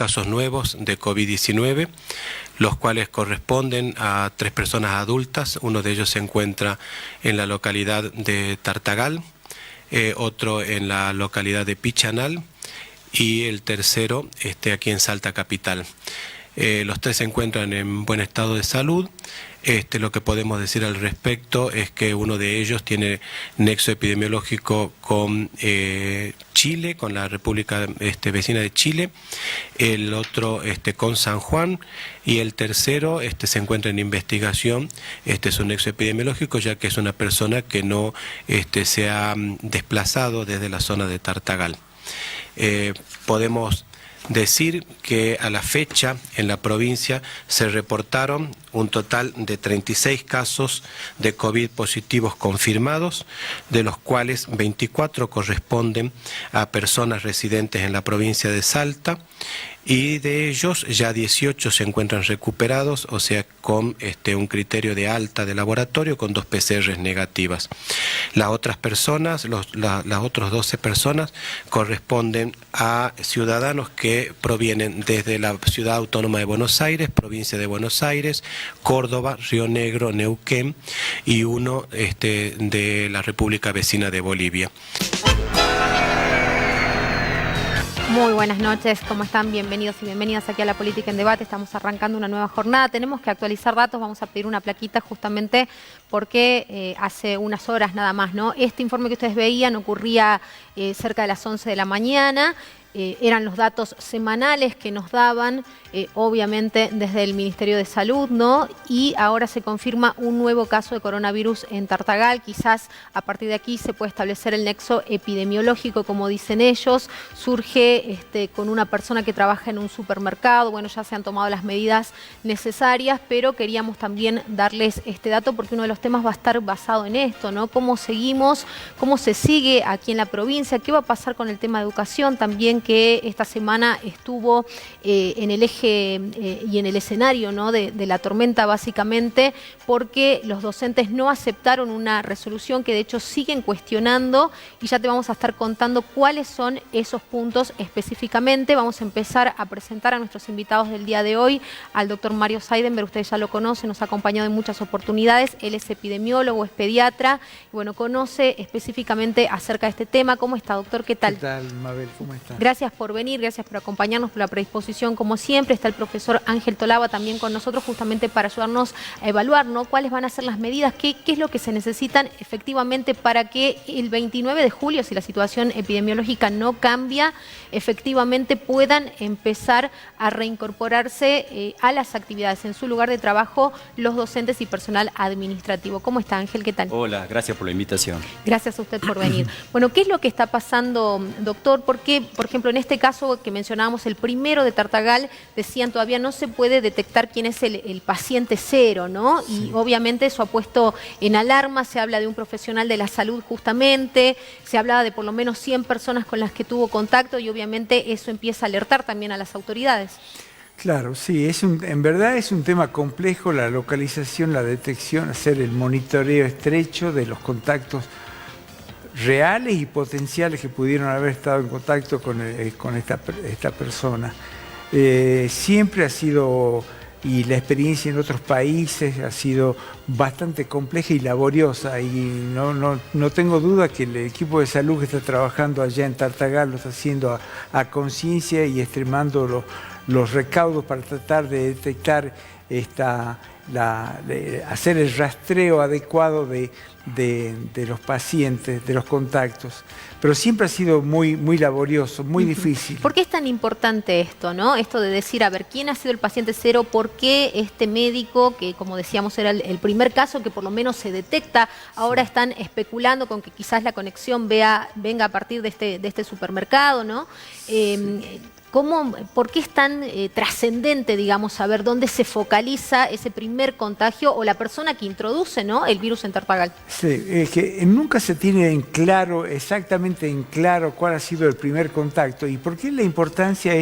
casos nuevos de COVID-19, los cuales corresponden a 3 personas adultas. Uno de ellos se encuentra en la localidad de Tartagal, otro en la localidad de Pichanal y el tercero aquí en Salta Capital. Los 3 se encuentran en buen estado de salud. Lo que podemos decir al respecto es que uno de ellos tiene nexo epidemiológico con Chile, con la República vecina de Chile, el otro con San Juan y el tercero se encuentra en investigación. Es un nexo epidemiológico, ya que es una persona que no se ha desplazado desde la zona de Tartagal. Podemos decir que a la fecha en la provincia se reportaron un total de 36 casos de COVID positivos confirmados, de los cuales 24 corresponden a personas residentes en la provincia de Salta, y de ellos ya 18 se encuentran recuperados, o sea, con un criterio de alta de laboratorio con 2 PCRs negativas. Las otras personas, las otras 12 personas corresponden a ciudadanos que provienen desde la Ciudad Autónoma de Buenos Aires, provincia de Buenos Aires, Córdoba, Río Negro, Neuquén y uno de la República Vecina de Bolivia. Muy buenas noches, ¿cómo están? Bienvenidos y bienvenidas aquí a La Política en Debate. Estamos arrancando una nueva jornada, tenemos que actualizar datos, vamos a pedir una plaquita justamente porque hace unas horas nada más, ¿no? Este informe que ustedes veían ocurría cerca de las 11 de la mañana. Eran los datos semanales que nos daban, obviamente desde el Ministerio de Salud, ¿no? Y ahora se confirma un nuevo caso de coronavirus en Tartagal. Quizás a partir de aquí se puede establecer el nexo epidemiológico, como dicen ellos. Surge con una persona que trabaja en un supermercado. Bueno, ya se han tomado las medidas necesarias, pero queríamos también darles este dato porque uno de los temas va a estar basado en esto, ¿no? ¿Cómo seguimos? ¿Cómo se sigue aquí en la provincia? ¿Qué va a pasar con el tema de educación también, que esta semana estuvo en el eje y en el escenario, ¿no? de la tormenta, básicamente porque los docentes no aceptaron una resolución que de hecho siguen cuestionando, y ya te vamos a estar contando cuáles son esos puntos específicamente. Vamos a empezar a presentar a nuestros invitados del día de hoy, al doctor Mario Seidenberg. Ustedes ya lo conocen, nos ha acompañado en muchas oportunidades. Él es epidemiólogo, es pediatra y bueno, conoce específicamente acerca de este tema. ¿Cómo está, doctor? ¿Qué tal? ¿Qué tal, Mabel? ¿Cómo está? Gracias por venir, gracias por acompañarnos, por la predisposición como siempre. Está el profesor Ángel Tolaba también con nosotros justamente para ayudarnos a evaluar, ¿no? Cuáles van a ser las medidas, qué es lo que se necesitan efectivamente para que el 29 de julio, si la situación epidemiológica no cambia, efectivamente puedan empezar a reincorporarse a las actividades en su lugar de trabajo los docentes y personal administrativo. ¿Cómo está, Ángel? ¿Qué tal? Hola, gracias por la invitación. Gracias a usted por venir. Bueno, ¿qué es lo que está pasando, doctor? Porque, por ejemplo, en este caso que mencionábamos, el primero de Tartagal, decían todavía no se puede detectar quién es el paciente cero, ¿no? Sí. Y obviamente eso ha puesto en alarma. Se habla de un profesional de la salud justamente, se hablaba de por lo menos 100 personas con las que tuvo contacto y obviamente eso empieza a alertar también a las autoridades. Claro, sí, en verdad es un tema complejo, la localización, la detección, hacer el monitoreo estrecho de los contactos reales y potenciales que pudieron haber estado en contacto con esta persona. Siempre ha sido, y la experiencia en otros países ha sido bastante compleja y laboriosa, y no tengo duda que el equipo de salud que está trabajando allá en Tartagal lo está haciendo a conciencia y extremando los recaudos para tratar de detectar hacer el rastreo adecuado de los pacientes, de los contactos. Pero siempre ha sido muy laborioso, muy difícil. ¿Por qué es tan importante esto, no? Esto de decir, a ver, ¿quién ha sido el paciente cero? ¿Por qué este médico, que como decíamos era el primer caso que por lo menos se detecta, ahora están especulando con que quizás la conexión venga a partir de este supermercado, ¿no? ¿Por qué es tan trascendente, digamos, saber dónde se focaliza ese primer contagio o la persona que introduce, ¿no?, el virus en Tartagal? Sí, es que nunca se tiene exactamente en claro cuál ha sido el primer contacto y por qué la importancia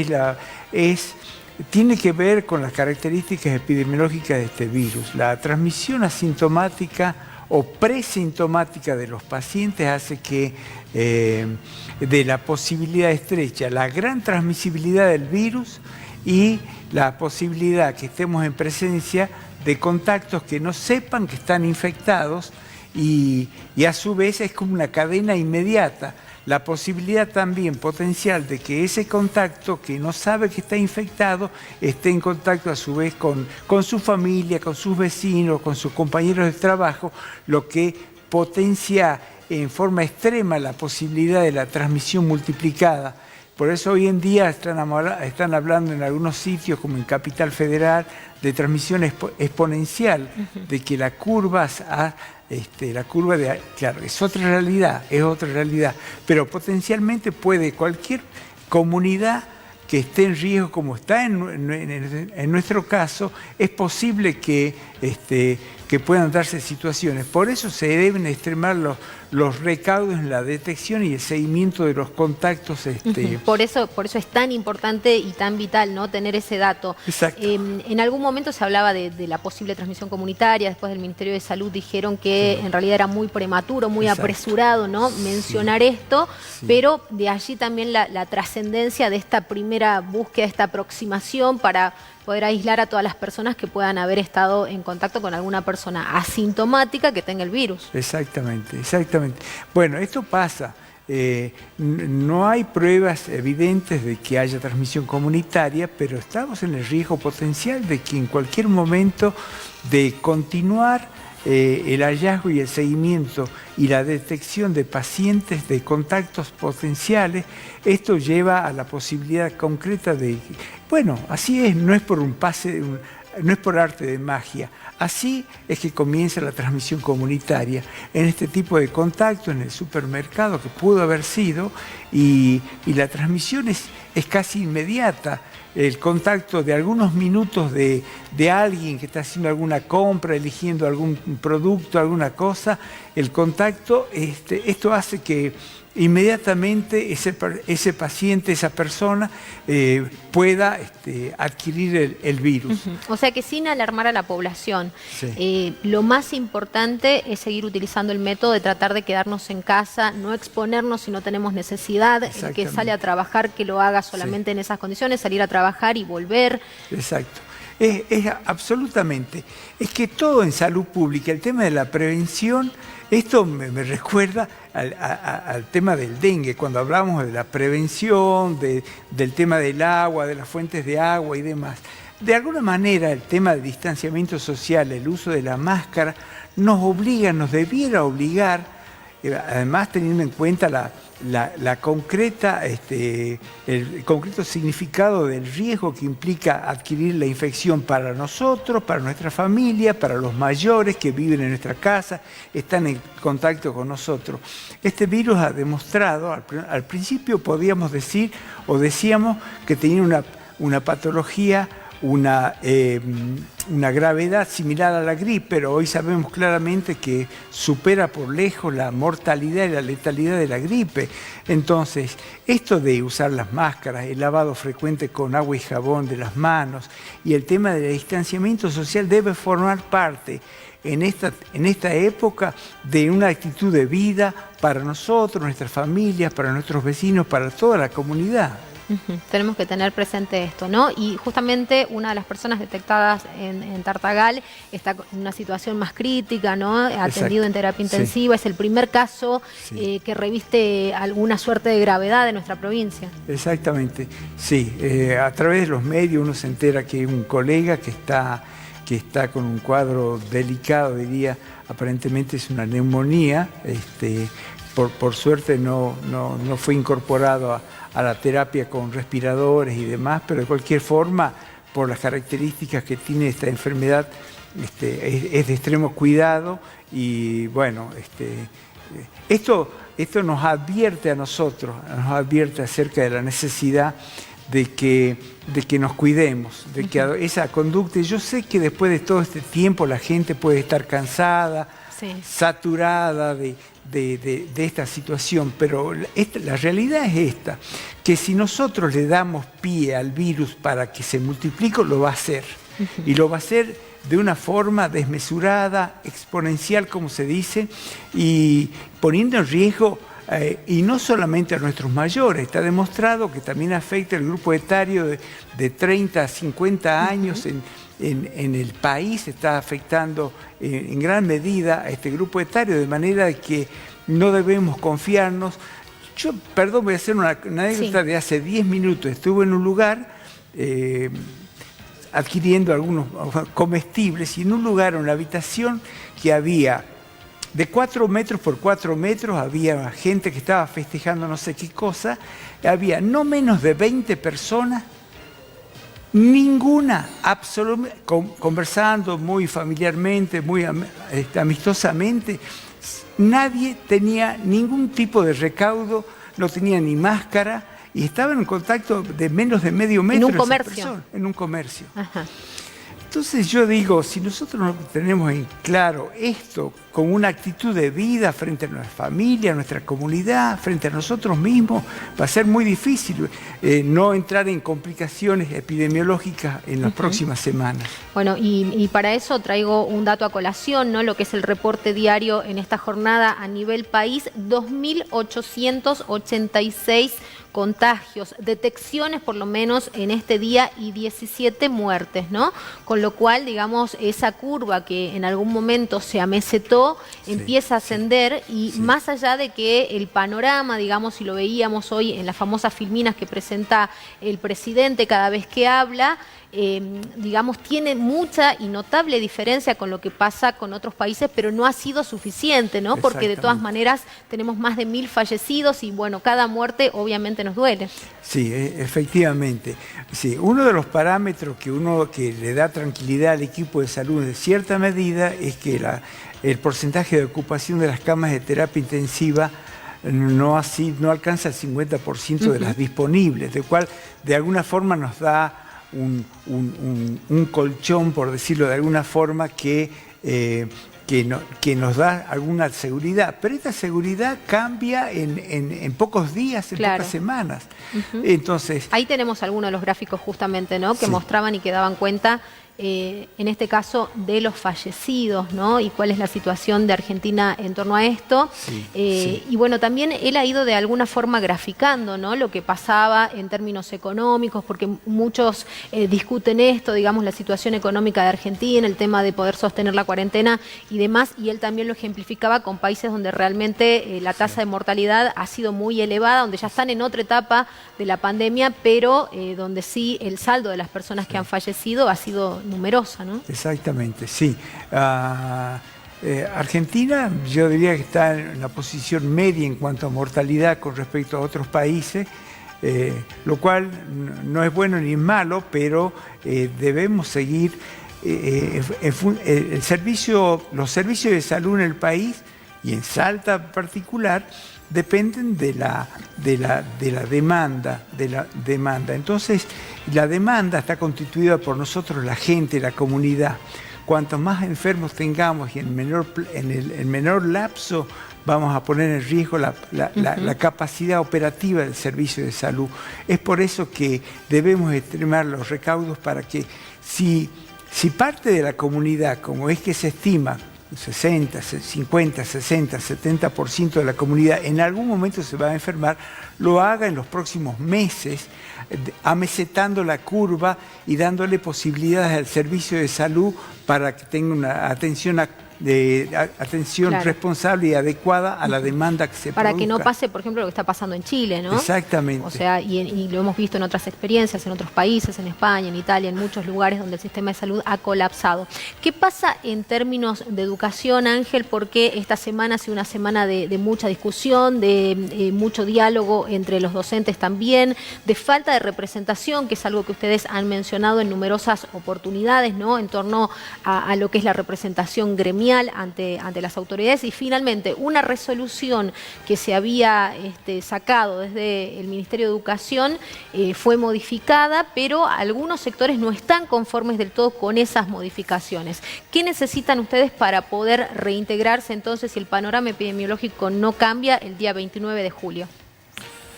tiene que ver con las características epidemiológicas de este virus. La transmisión asintomática o presintomática de los pacientes hace que de la posibilidad estrecha, la gran transmisibilidad del virus y la posibilidad que estemos en presencia de contactos que no sepan que están infectados y a su vez es como una cadena inmediata. La posibilidad también potencial de que ese contacto que no sabe que está infectado esté en contacto a su vez con su familia, con sus vecinos, con sus compañeros de trabajo, lo que potencia en forma extrema la posibilidad de la transmisión multiplicada. Por eso hoy en día están hablando en algunos sitios, como en Capital Federal, de transmisión exponencial, de que la curva claro, es otra realidad, pero potencialmente puede cualquier comunidad que esté en riesgo, como está en nuestro caso, es posible que puedan darse situaciones. Por eso se deben extremar los recaudos en la detección y el seguimiento de los contactos. Por eso es tan importante y tan vital, ¿no?, tener ese dato. Exacto. En algún momento se hablaba de la posible transmisión comunitaria, después del Ministerio de Salud dijeron que en realidad era muy prematuro, muy apresurado, ¿no?, mencionar esto, pero de allí también la trascendencia de esta primera búsqueda, esta aproximación para poder aislar a todas las personas que puedan haber estado en contacto con alguna persona asintomática que tenga el virus. Exactamente. Bueno, esto pasa. No hay pruebas evidentes de que haya transmisión comunitaria, pero estamos en el riesgo potencial de que en cualquier momento de continuar el hallazgo y el seguimiento y la detección de pacientes de contactos potenciales, esto lleva a la posibilidad concreta de... Bueno, así es, no es por un pase, no es por arte de magia. Así es que comienza la transmisión comunitaria en este tipo de contacto, en el supermercado, que pudo haber sido, y la transmisión es casi inmediata. El contacto de algunos minutos de alguien que está haciendo alguna compra, eligiendo algún producto, alguna cosa, el contacto, esto hace que inmediatamente ese paciente, esa persona, pueda adquirir el virus. O sea que sin alarmar a la población, Sí. lo más importante es seguir utilizando el método de tratar de quedarnos en casa, no exponernos si no tenemos necesidad, el que sale a trabajar que lo haga solamente en esas condiciones, salir a trabajar y volver. Exacto. Es absolutamente. Es que todo en salud pública, el tema de la prevención, esto me recuerda al tema del dengue, cuando hablamos de la prevención, del tema del agua, de las fuentes de agua y demás. De alguna manera el tema del distanciamiento social, el uso de la máscara, nos debiera obligar, además teniendo en cuenta el concreto significado del riesgo que implica adquirir la infección para nosotros, para nuestra familia, para los mayores que viven en nuestra casa, están en contacto con nosotros. Este virus ha demostrado, al principio podíamos decir o decíamos que tenía una patología, una gravedad similar a la gripe, pero hoy sabemos claramente que supera por lejos la mortalidad y la letalidad de la gripe. Entonces, esto de usar las máscaras, el lavado frecuente con agua y jabón de las manos y el tema del distanciamiento social debe formar parte en esta época de una actitud de vida para nosotros, nuestras familias, para nuestros vecinos, para toda la comunidad. Tenemos que tener presente esto, ¿no? Y justamente una de las personas detectadas en Tartagal está en una situación más crítica, ¿no? Atendido en terapia intensiva. Es el primer caso que reviste alguna suerte de gravedad de nuestra provincia. Exactamente, sí. A través de los medios uno se entera que hay un colega que está con un cuadro delicado, diría, aparentemente es una neumonía. Por suerte no fue incorporado a la terapia con respiradores y demás, pero de cualquier forma, por las características que tiene esta enfermedad, es de extremo cuidado y bueno, esto nos advierte a nosotros, nos advierte acerca de la necesidad de que nos cuidemos, de que esa conducta, yo sé que después de todo este tiempo la gente puede estar cansada, saturada de esta situación, pero la realidad es esta, que si nosotros le damos pie al virus para que se multiplique, lo va a hacer. Y lo va a hacer de una forma desmesurada, exponencial, como se dice, y poniendo en riesgo, y no solamente a nuestros mayores, está demostrado que también afecta el grupo etario de 30 a 50 años en el país, está afectando en gran medida a este grupo etario, de manera que no debemos confiarnos. Yo, perdón, voy a hacer una anécdota de hace 10 minutos. Estuve en un lugar adquiriendo algunos comestibles y en un lugar, en una habitación que había de 4 metros por 4 metros, había gente que estaba festejando no sé qué cosa, había no menos de 20 personas, ninguna, absolutamente, conversando muy familiarmente, muy amistosamente. Nadie tenía ningún tipo de recaudo, no tenía ni máscara y estaban en contacto de menos de medio metro. En un comercio. En un comercio. Ajá. Entonces yo digo, si nosotros no tenemos en claro esto con una actitud de vida frente a nuestra familia, a nuestra comunidad, frente a nosotros mismos, va a ser muy difícil no entrar en complicaciones epidemiológicas en las próximas semanas. Bueno, y para eso traigo un dato a colación, ¿no? Lo que es el reporte diario en esta jornada a nivel país, 2.886 contagios, detecciones por lo menos en este día y 17 muertes, ¿no? Con lo cual, digamos, esa curva que en algún momento se amesetó, empieza a ascender y más allá de que el panorama, digamos, si lo veíamos hoy en las famosas filminas que presenta el presidente cada vez que habla, digamos, tiene mucha y notable diferencia con lo que pasa con otros países, pero no ha sido suficiente, ¿no? Porque de todas maneras tenemos más de 1000 fallecidos y, bueno, cada muerte obviamente nos duele. Sí, efectivamente. Sí, uno de los parámetros que le da tranquilidad al equipo de salud en cierta medida es que el porcentaje de ocupación de las camas de terapia intensiva no alcanza el 50% de las disponibles, de cual de alguna forma nos da un colchón, por decirlo de alguna forma, que nos da alguna seguridad. Pero esta seguridad cambia en pocos días, en pocas semanas. Entonces, ahí tenemos algunos de los gráficos justamente, ¿no? Que mostraban y que daban cuenta, en este caso, de los fallecidos, ¿no? Y cuál es la situación de Argentina en torno a esto. Y bueno, también él ha ido de alguna forma graficando, ¿no? Lo que pasaba en términos económicos, porque muchos discuten esto, digamos, la situación económica de Argentina, el tema de poder sostener la cuarentena y demás, y él también lo ejemplificaba con países donde realmente la tasa de mortalidad ha sido muy elevada, donde ya están en otra etapa de la pandemia, pero donde sí el saldo de las personas que han fallecido ha sido numerosa, ¿no? Exactamente, sí. Argentina, yo diría que está en la posición media en cuanto a mortalidad con respecto a otros países, lo cual no es bueno ni malo, pero debemos seguir los servicios de salud en el país y en Salta en particular dependen de la demanda. Entonces, la demanda está constituida por nosotros, la gente, la comunidad. Cuantos más enfermos tengamos y en el menor lapso, vamos a poner en riesgo la capacidad operativa del servicio de salud. Es por eso que debemos extremar los recaudos para que si parte de la comunidad, como es que se estima, 60, 50, 60, 70% de la comunidad en algún momento se va a enfermar, lo haga en los próximos meses, amesetando la curva y dándole posibilidades al servicio de salud para que tenga una atención responsable y adecuada a la demanda que se produzca. Para que no pase, por ejemplo, lo que está pasando en Chile, ¿no? Exactamente. O sea, y lo hemos visto en otras experiencias, en otros países, en España, en Italia, en muchos lugares donde el sistema de salud ha colapsado. ¿Qué pasa en términos de educación, Ángel? Porque esta semana ha sido una semana de mucha discusión, de mucho diálogo entre los docentes también, de falta de representación, que es algo que ustedes han mencionado en numerosas oportunidades, ¿no? En torno a lo que es la representación gremial ante las autoridades, y finalmente una resolución que se había sacado desde el Ministerio de Educación fue modificada, pero algunos sectores no están conformes del todo con esas modificaciones. ¿Qué necesitan ustedes para poder reintegrarse entonces si el panorama epidemiológico no cambia el día 29 de julio?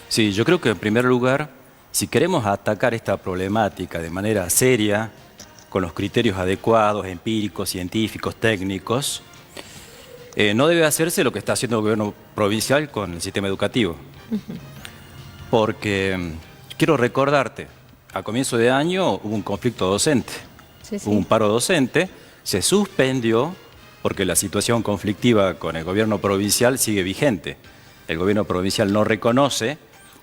Sí, yo creo que en primer lugar, si queremos atacar esta problemática de manera seria, con los criterios adecuados, empíricos, científicos, técnicos, no debe hacerse lo que está haciendo el gobierno provincial con el sistema educativo. Porque quiero recordarte, a comienzo de año hubo un conflicto docente, hubo un paro docente, se suspendió porque la situación conflictiva con el gobierno provincial sigue vigente. El gobierno provincial no reconoce.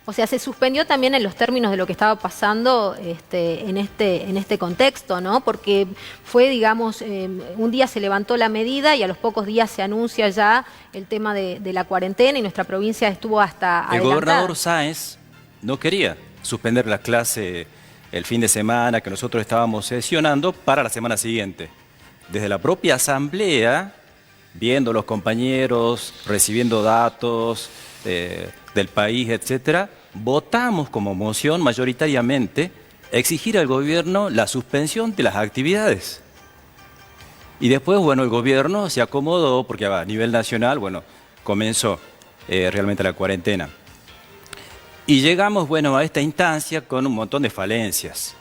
O sea, se suspendió también en los términos de lo que estaba pasando en este contexto, ¿no? Porque fue, digamos, un día se levantó la medida y a los pocos días se anuncia ya el tema de la cuarentena y nuestra provincia estuvo hasta adelantada. El gobernador Sáenz no quería suspender la clase el fin de semana que nosotros estábamos sesionando para la semana siguiente. Desde la propia asamblea, viendo los compañeros, recibiendo datos del país, etcétera, votamos como moción mayoritariamente exigir al gobierno la suspensión de las actividades. Y después, bueno, el gobierno se acomodó porque a nivel nacional, bueno, comenzó realmente la cuarentena. Y llegamos, bueno, a esta instancia con un montón de falencias.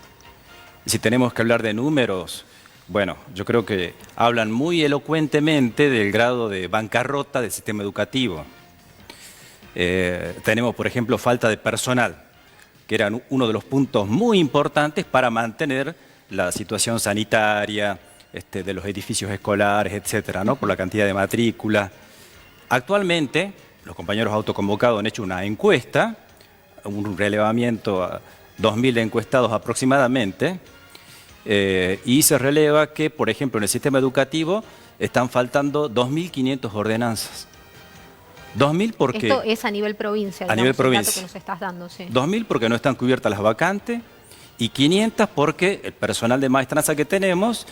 Si tenemos que hablar de números, bueno, yo creo que hablan muy elocuentemente del grado de bancarrota del sistema educativo. Tenemos, por ejemplo, falta de personal, que era uno de los puntos muy importantes para mantener la situación sanitaria de los edificios escolares, etcétera, ¿no? Por la cantidad de matrícula. Actualmente, los compañeros autoconvocados han hecho una encuesta, un relevamiento a 2.000 encuestados aproximadamente, y se releva que, por ejemplo, en el sistema educativo están faltando 2.500 ordenanzas. 2.000 porque... Esto es a nivel provincia, a nivel provincia. El dato que nos estás dando, sí. 2.000 porque no están cubiertas las vacantes y 500 porque el personal de maestranza que tenemos,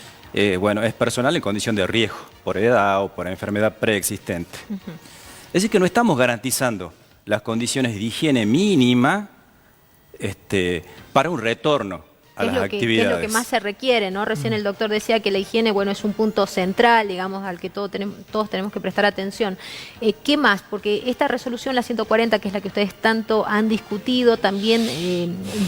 bueno, es personal en condición de riesgo, por edad o por enfermedad preexistente. Es decir, que no estamos garantizando las condiciones de higiene mínima para un retorno a las actividades. Es lo que más se requiere, ¿no? Recién el doctor decía que la higiene, bueno, es un punto central, digamos, al que todos tenemos que prestar atención. ¿Qué más? Porque esta resolución, la 140, que es la que ustedes tanto han discutido, también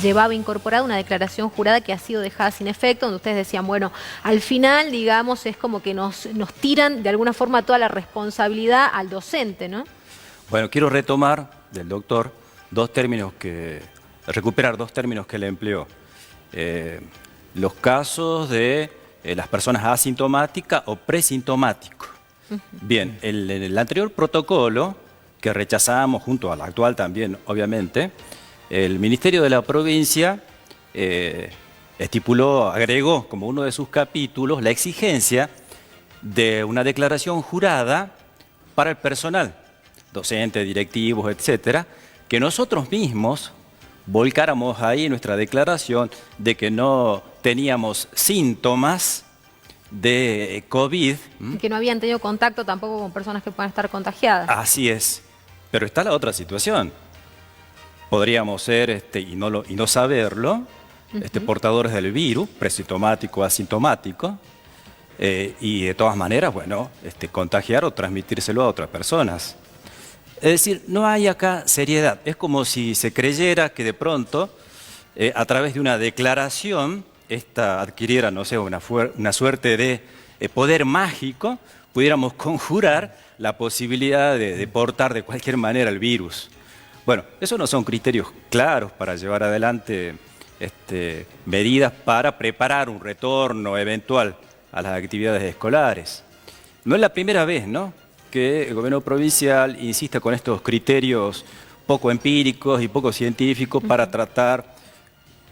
llevaba incorporada una declaración jurada que ha sido dejada sin efecto, donde ustedes decían, bueno, al final, digamos, es como que nos tiran de alguna forma toda la responsabilidad al docente, ¿no? Bueno, quiero retomar del doctor recuperar dos términos que le empleó. Los casos de las personas asintomáticas o presintomáticos. Bien, en el anterior protocolo, que rechazamos junto al actual también, obviamente, el Ministerio de la Provincia agregó como uno de sus capítulos la exigencia de una declaración jurada para el personal, docentes, directivos, etcétera, que nosotros mismos volcáramos ahí nuestra declaración de que no teníamos síntomas de COVID. Y que no habían tenido contacto tampoco con personas que puedan estar contagiadas. Así es. Pero está la otra situación. Podríamos ser, y no saberlo, portadores del virus, presintomático, asintomático, y de todas maneras, bueno, contagiar o transmitírselo a otras personas. Es decir, no hay acá seriedad. Es como si se creyera que de pronto, a través de una declaración, esta adquiriera, no sé, una suerte de poder mágico, pudiéramos conjurar la posibilidad de portar de cualquier manera el virus. Bueno, esos no son criterios claros para llevar adelante medidas para preparar un retorno eventual a las actividades escolares. No es la primera vez, ¿no?, que el gobierno provincial insiste con estos criterios poco empíricos y poco científicos para tratar.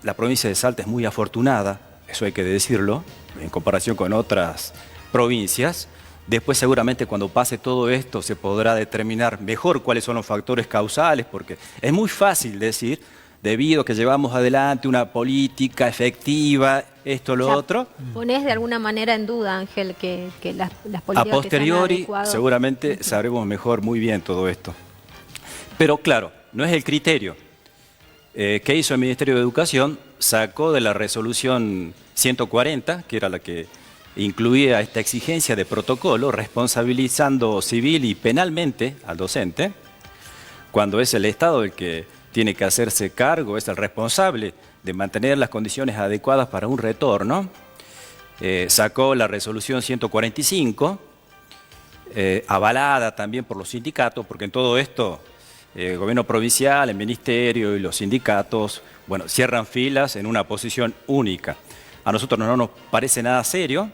La provincia de Salta es muy afortunada, eso hay que decirlo, en comparación con otras provincias. Después seguramente cuando pase todo esto se podrá determinar mejor cuáles son los factores causales, porque es muy fácil decir, debido a que llevamos adelante una política efectiva, esto, lo otro. ¿Ponés de alguna manera en duda, Ángel, que las políticas a posteriori, que se han adecuado... seguramente sabremos mejor muy bien todo esto. Pero claro, no es el criterio. ¿Qué hizo el Ministerio de Educación? Sacó de la resolución 140, que era la que incluía esta exigencia de protocolo, responsabilizando civil y penalmente al docente, cuando es el Estado el que tiene que hacerse cargo, es el responsable de mantener las condiciones adecuadas para un retorno. sacó la resolución 145, avalada también por los sindicatos, porque en todo esto el gobierno provincial, el ministerio y los sindicatos, bueno, cierran filas en una posición única. A nosotros no nos parece nada serio.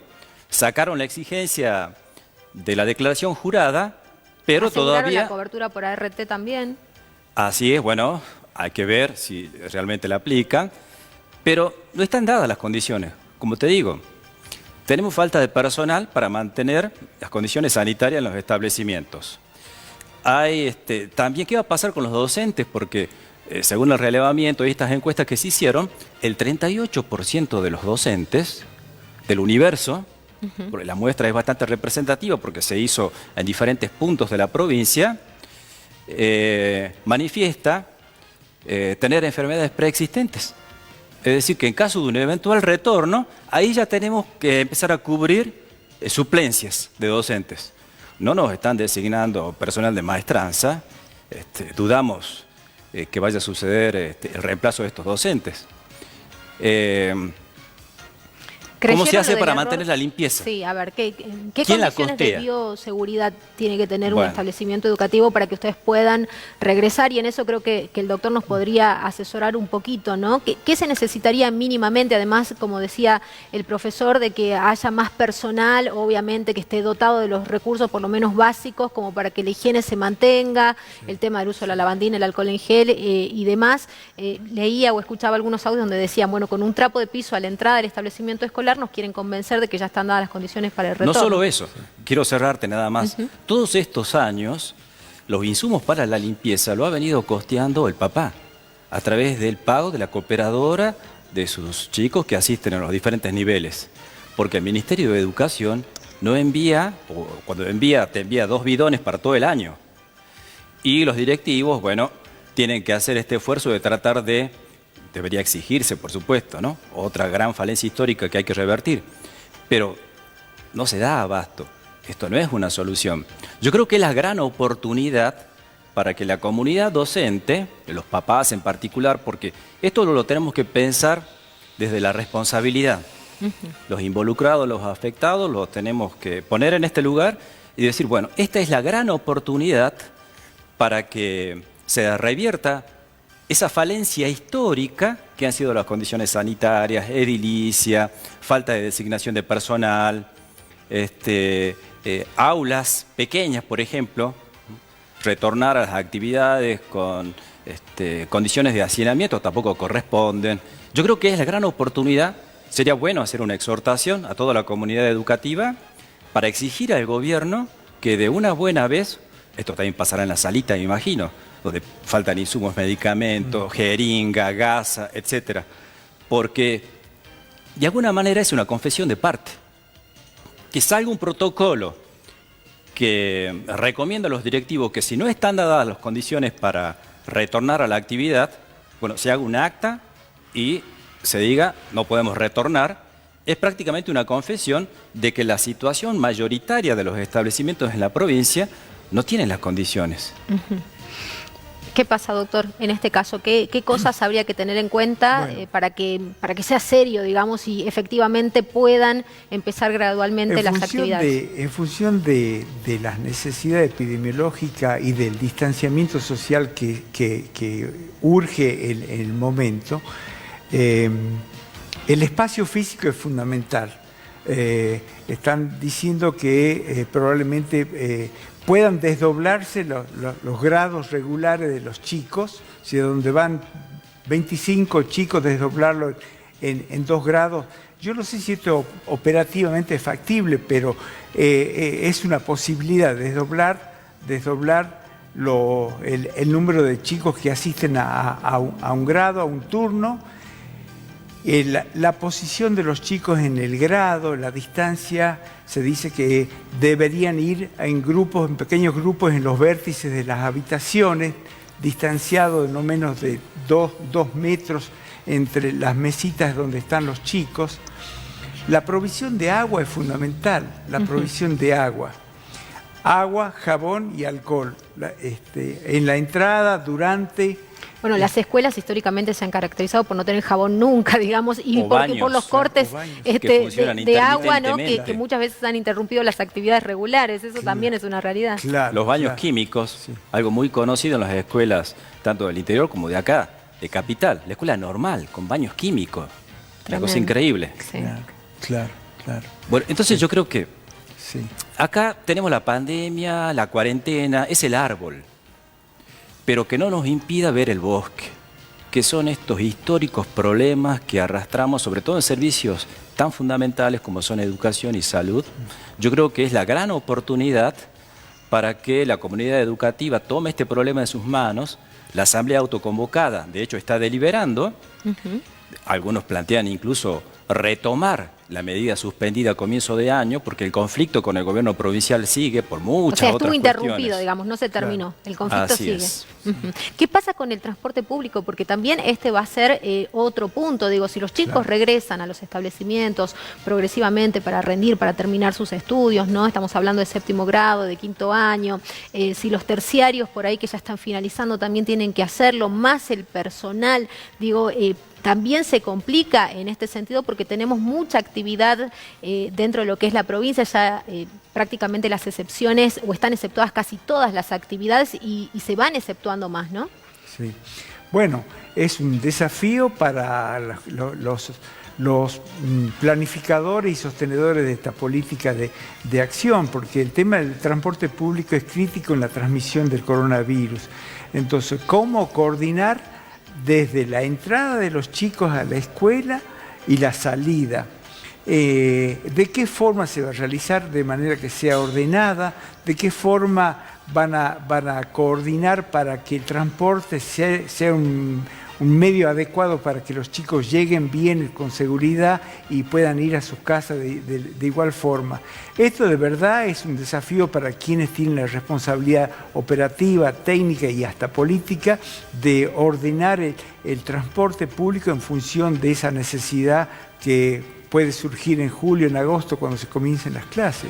Sacaron la exigencia de la declaración jurada, pero todavía... la cobertura por ART también. Así es, bueno, hay que ver si realmente la aplican, pero no están dadas las condiciones. Como te digo, tenemos falta de personal para mantener las condiciones sanitarias en los establecimientos. Hay, también, ¿qué va a pasar con los docentes? Porque según el relevamiento y estas encuestas que se hicieron, el 38% de los docentes del universo, porque la muestra es bastante representativa porque se hizo en diferentes puntos de la provincia, manifiesta tener enfermedades preexistentes. Es decir, que en caso de un eventual retorno, ahí ya tenemos que empezar a cubrir suplencias de docentes. No nos están designando personal de maestranza, dudamos que vaya a suceder el reemplazo de estos docentes. ¿Cómo se hace para mantener la limpieza? Sí, a ver, ¿qué condiciones de bioseguridad tiene que tener un establecimiento educativo para que ustedes puedan regresar? Y en eso creo que el doctor nos podría asesorar un poquito, ¿no? ¿Qué se necesitaría mínimamente? Además, como decía el profesor, de que haya más personal, obviamente que esté dotado de los recursos por lo menos básicos, como para que la higiene se mantenga, el tema del uso de la lavandina, el alcohol en gel y demás. Leía o escuchaba algunos audios donde decían, bueno, con un trapo de piso a la entrada del establecimiento escolar nos quieren convencer de que ya están dadas las condiciones para el retorno. No solo eso, quiero cerrarte nada más. Todos estos años, los insumos para la limpieza lo ha venido costeando el papá, a través del pago de la cooperadora de sus chicos que asisten a los diferentes niveles. Porque el Ministerio de Educación no envía, o cuando envía, te envía 2 bidones para todo el año. Y los directivos, bueno, tienen que hacer este esfuerzo de tratar de... Debería exigirse, por supuesto, ¿no? Otra gran falencia histórica que hay que revertir. Pero no se da abasto. Esto no es una solución. Yo creo que es la gran oportunidad para que la comunidad docente, los papás en particular, porque esto lo tenemos que pensar desde la responsabilidad. Los involucrados, los afectados, los tenemos que poner en este lugar y decir, bueno, esta es la gran oportunidad para que se revierta esa falencia histórica que han sido las condiciones sanitarias, edilicia, falta de designación de personal, aulas pequeñas, por ejemplo, retornar a las actividades con condiciones de hacinamiento tampoco corresponden. Yo creo que es la gran oportunidad, sería bueno hacer una exhortación a toda la comunidad educativa para exigir al gobierno que de una buena vez, esto también pasará en la salita, me imagino, donde faltan insumos, medicamentos, jeringa, gasa, etcétera, porque de alguna manera es una confesión de parte. Que salga un protocolo que recomienda a los directivos que si no están dadas las condiciones para retornar a la actividad, bueno, se haga un acta y se diga no podemos retornar, es prácticamente una confesión de que la situación mayoritaria de los establecimientos en la provincia no tienen las condiciones. ¿Qué pasa, doctor, en este caso? ¿Qué cosas habría que tener en cuenta para que sea serio, digamos, y efectivamente puedan empezar gradualmente las actividades? En función de las necesidades epidemiológicas y del distanciamiento social que urge en el momento, el espacio físico es fundamental. Están diciendo que probablemente puedan desdoblarse los grados regulares de los chicos, si donde van 25 chicos, desdoblarlo en 2 grados. Yo no sé si esto operativamente es factible, pero es una posibilidad, desdoblar el número de chicos que asisten a un grado, a un turno. La posición de los chicos en el grado, la distancia, se dice que deberían ir en grupos, en pequeños grupos, en los vértices de las habitaciones, distanciados de no menos de 2 metros entre las mesitas donde están los chicos. La provisión de agua es fundamental, la provisión de agua. Agua, jabón y alcohol. En la entrada, durante Bueno, las escuelas históricamente se han caracterizado por no tener jabón nunca, digamos, y por los cortes de agua, ¿no? que muchas veces han interrumpido las actividades regulares. Eso también es una realidad. Los baños químicos, algo muy conocido en las escuelas, tanto del interior como de acá, de Capital. La escuela normal, con baños químicos. Una cosa increíble. Sí. Claro. Bueno, entonces yo creo que acá tenemos la pandemia, la cuarentena, es el árbol, pero que no nos impida ver el bosque, que son estos históricos problemas que arrastramos, sobre todo en servicios tan fundamentales como son educación y salud. Yo creo que es la gran oportunidad para que la comunidad educativa tome este problema en sus manos. La asamblea autoconvocada, de hecho, está deliberando. Algunos plantean incluso retomar la medida suspendida a comienzo de año, porque el conflicto con el gobierno provincial sigue por muchas otras estuvo interrumpido, cuestiones. Digamos, no se terminó. El conflicto Así sigue. Es. ¿Qué pasa con el transporte público? Porque también este va a ser otro punto. Digo, si los chicos regresan a los establecimientos progresivamente para rendir, para terminar sus estudios, ¿no? Estamos hablando de 7º grado, de 5º año. Si los terciarios por ahí que ya están finalizando también tienen que hacerlo, más el personal, digo, también se complica en este sentido porque tenemos mucha actividad dentro de lo que es la provincia, ya prácticamente las excepciones, o están exceptuadas casi todas las actividades y se van exceptuando más, ¿no? Sí. Bueno, es un desafío para los planificadores y sostenedores de esta política de acción, porque el tema del transporte público es crítico en la transmisión del coronavirus. Entonces, ¿cómo coordinar desde la entrada de los chicos a la escuela y la salida? ¿De qué forma se va a realizar de manera que sea ordenada? ¿De qué forma van a coordinar para que el transporte sea un medio adecuado para que los chicos lleguen bien, con seguridad, y puedan ir a sus casas de igual forma? Esto de verdad es un desafío para quienes tienen la responsabilidad operativa, técnica y hasta política de ordenar el transporte público en función de esa necesidad que puede surgir en julio, en agosto, cuando se comiencen las clases.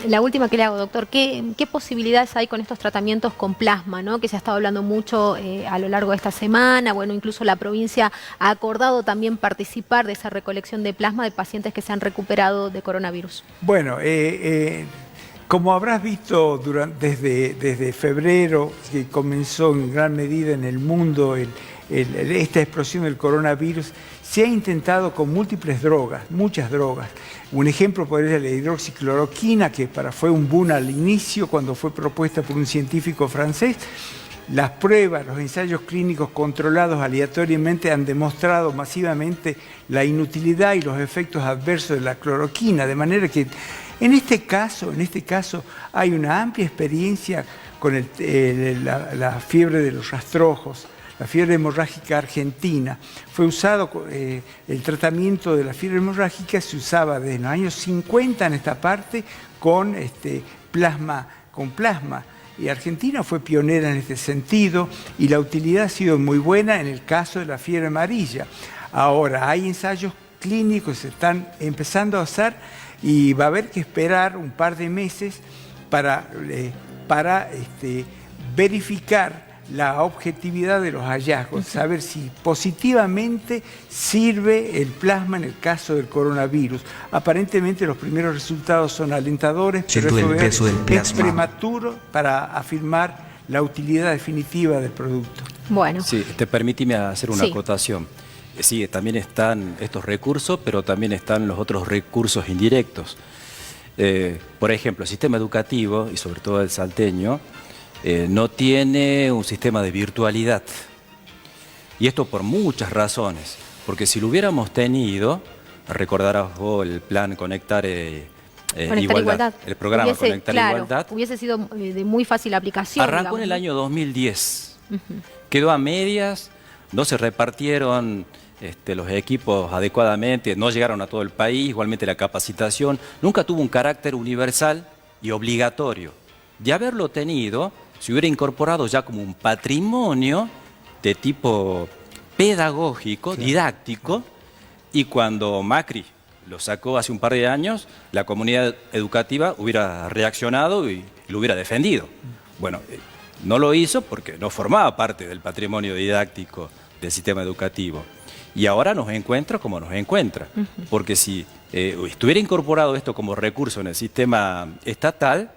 La última que le hago, doctor, ¿qué posibilidades hay con estos tratamientos con plasma, ¿no? Que se ha estado hablando mucho a lo largo de esta semana? Bueno, incluso la provincia ha acordado también participar de esa recolección de plasma de pacientes que se han recuperado de coronavirus. Bueno, como habrás visto desde febrero, que comenzó en gran medida en el mundo esta explosión del coronavirus, se ha intentado con múltiples drogas, muchas drogas. Un ejemplo podría ser la hidroxicloroquina, que fue un boom al inicio cuando fue propuesta por un científico francés. Las pruebas, los ensayos clínicos controlados aleatoriamente han demostrado masivamente la inutilidad y los efectos adversos de la cloroquina, de manera que en este caso hay una amplia experiencia con la fiebre de los rastrojos. La fiebre hemorrágica argentina fue usado, el tratamiento de la fiebre hemorrágica se usaba desde los años 50 en esta parte con plasma. Y Argentina fue pionera en este sentido y la utilidad ha sido muy buena en el caso de la fiebre amarilla. Ahora hay ensayos clínicos que se están empezando a hacer y va a haber que esperar un par de meses para verificar la objetividad de los hallazgos, saber si positivamente sirve el plasma en el caso del coronavirus. Aparentemente los primeros resultados son alentadores, pero eso es prematuro para afirmar la utilidad definitiva del producto. Bueno. Sí, permíteme hacer una acotación. Sí, también están estos recursos, pero también están los otros recursos indirectos. Por ejemplo, el sistema educativo, y sobre todo el salteño, no tiene un sistema de virtualidad. Y esto por muchas razones. Porque si lo hubiéramos tenido, recordarás vos el plan Conectar Igualdad, el programa Conectar Igualdad. Hubiese sido de muy fácil aplicación. Arrancó en el año 2010. Quedó a medias, no se repartieron los equipos adecuadamente, no llegaron a todo el país, igualmente la capacitación. Nunca tuvo un carácter universal y obligatorio. De haberlo tenido, se hubiera incorporado ya como un patrimonio de tipo pedagógico, didáctico, y cuando Macri lo sacó hace un par de años, la comunidad educativa hubiera reaccionado y lo hubiera defendido. Bueno, No lo hizo porque no formaba parte del patrimonio didáctico del sistema educativo. Y ahora nos encuentra como nos encuentra. Porque si estuviera incorporado esto como recurso en el sistema estatal,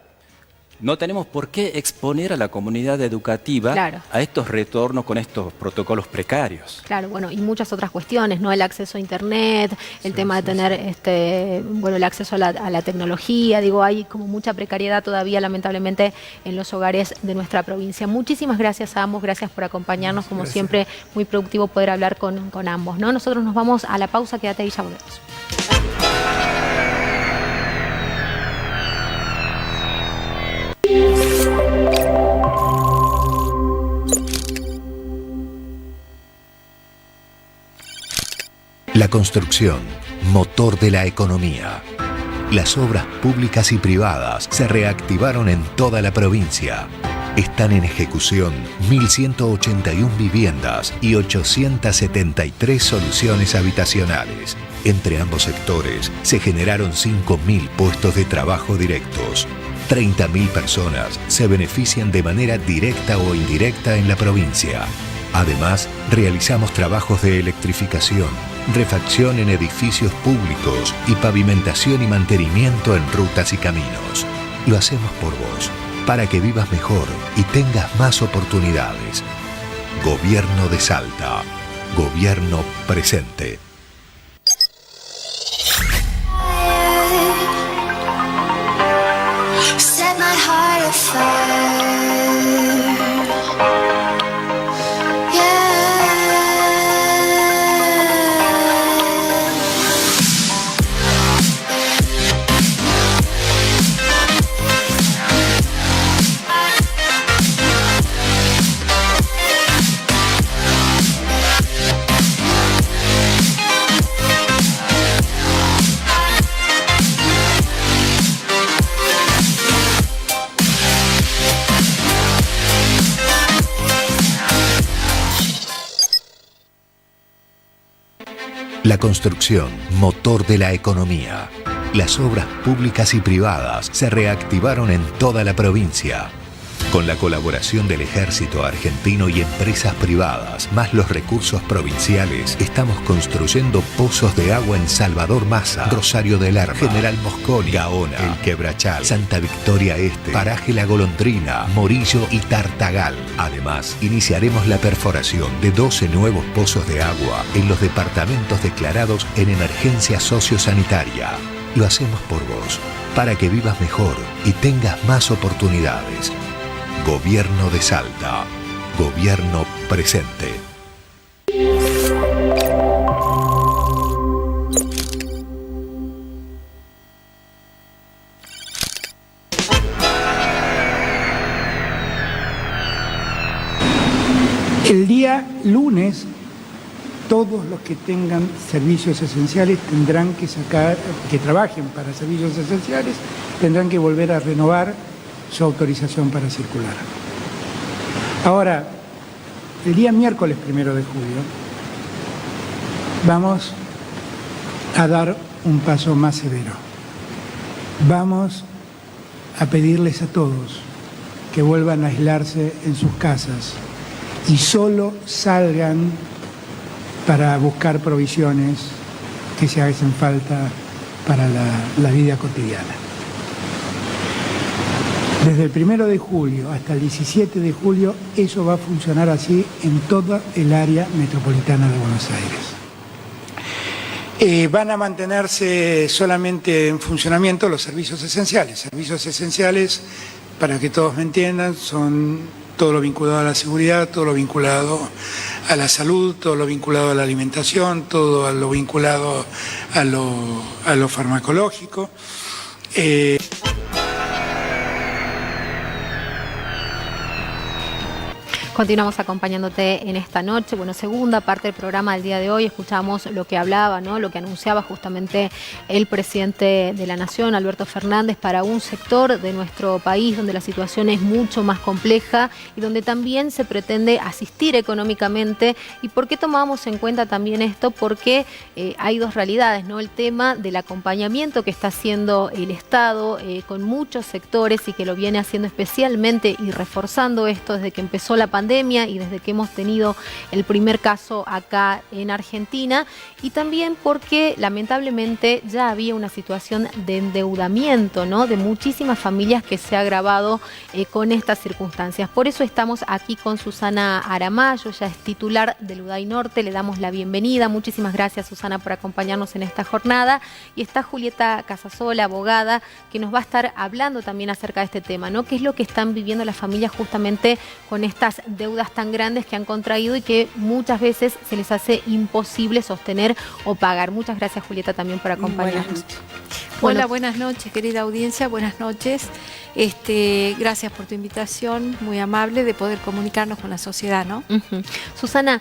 no tenemos por qué exponer a la comunidad educativa a estos retornos con estos protocolos precarios. Claro, bueno, y muchas otras cuestiones, ¿no? El acceso a Internet, el tema de tener bueno, el acceso a la tecnología, digo, hay como mucha precariedad todavía, lamentablemente, en los hogares de nuestra provincia. Muchísimas gracias a ambos, gracias por acompañarnos, como siempre, muy productivo poder hablar con ambos, ¿no? Nosotros nos vamos a la pausa, quédate ahí, ya volvemos. La construcción, motor de la economía. Las obras públicas y privadas se reactivaron en toda la provincia. Están en ejecución 1.181 viviendas y 873 soluciones habitacionales. Entre ambos sectores se generaron 5.000 puestos de trabajo directos. 30.000 personas se benefician de manera directa o indirecta en la provincia. Además, realizamos trabajos de electrificación, refacción en edificios públicos y pavimentación y mantenimiento en rutas y caminos. Lo hacemos por vos, para que vivas mejor y tengas más oportunidades. Gobierno de Salta. Gobierno presente. Set my heart afire. La construcción, motor de la economía. Las obras públicas y privadas se reactivaron en toda la provincia. Con la colaboración del Ejército Argentino y empresas privadas, más los recursos provinciales, estamos construyendo pozos de agua en Salvador Massa, Rosario del Lerma, General Mosconi, Gaona, El Quebrachal, Santa Victoria Este, Paraje La Golondrina, Morillo y Tartagal. Además, iniciaremos la perforación de 12 nuevos pozos de agua en los departamentos declarados en emergencia sociosanitaria. Lo hacemos por vos, para que vivas mejor y tengas más oportunidades. Gobierno de Salta. Gobierno presente. El día lunes, todos los que tengan servicios esenciales tendrán que que trabajen para servicios esenciales, tendrán que volver a renovar su autorización para circular. Ahora, el día miércoles 1 de julio, vamos a dar un paso más severo. Vamos a pedirles a todos que vuelvan a aislarse en sus casas y solo salgan para buscar provisiones que se hacen falta para la vida cotidiana. Desde el 1 de julio hasta el 17 de julio, eso va a funcionar así en toda el área metropolitana de Buenos Aires. Van a mantenerse solamente en funcionamiento los servicios esenciales. Servicios esenciales, para que todos me entiendan, son todo lo vinculado a la seguridad, todo lo vinculado a la salud, todo lo vinculado a la alimentación, todo lo vinculado a lo farmacológico. Continuamos acompañándote en esta noche. Bueno, segunda parte del programa del día de hoy. Escuchamos lo que hablaba, ¿no? Lo que anunciaba justamente el presidente de la Nación, Alberto Fernández, para un sector de nuestro país donde la situación es mucho más compleja y donde también se pretende asistir económicamente. ¿Y por qué tomábamos en cuenta también esto? Porque hay dos realidades, ¿no? El tema del acompañamiento que está haciendo el Estado con muchos sectores y que lo viene haciendo especialmente y reforzando esto desde que empezó la pandemia y desde que hemos tenido el primer caso acá en Argentina, y también porque lamentablemente ya había una situación de endeudamiento, ¿no? De muchísimas familias que se ha agravado con estas circunstancias. Por eso estamos aquí con Susana Aramayo, ella es titular del UDAI Norte, le damos la bienvenida. Muchísimas gracias, Susana, por acompañarnos en esta jornada. Y está Julieta Casasola, abogada, que nos va a estar hablando también acerca de este tema, ¿no? ¿Qué es lo que están viviendo las familias justamente con estas deudas tan grandes que han contraído y que muchas veces se les hace imposible sostener o pagar? Muchas gracias, Julieta, también por acompañarnos. Hola, buenas noches, querida audiencia, buenas noches. Gracias por tu invitación, muy amable de poder comunicarnos con la sociedad, ¿no? Susana,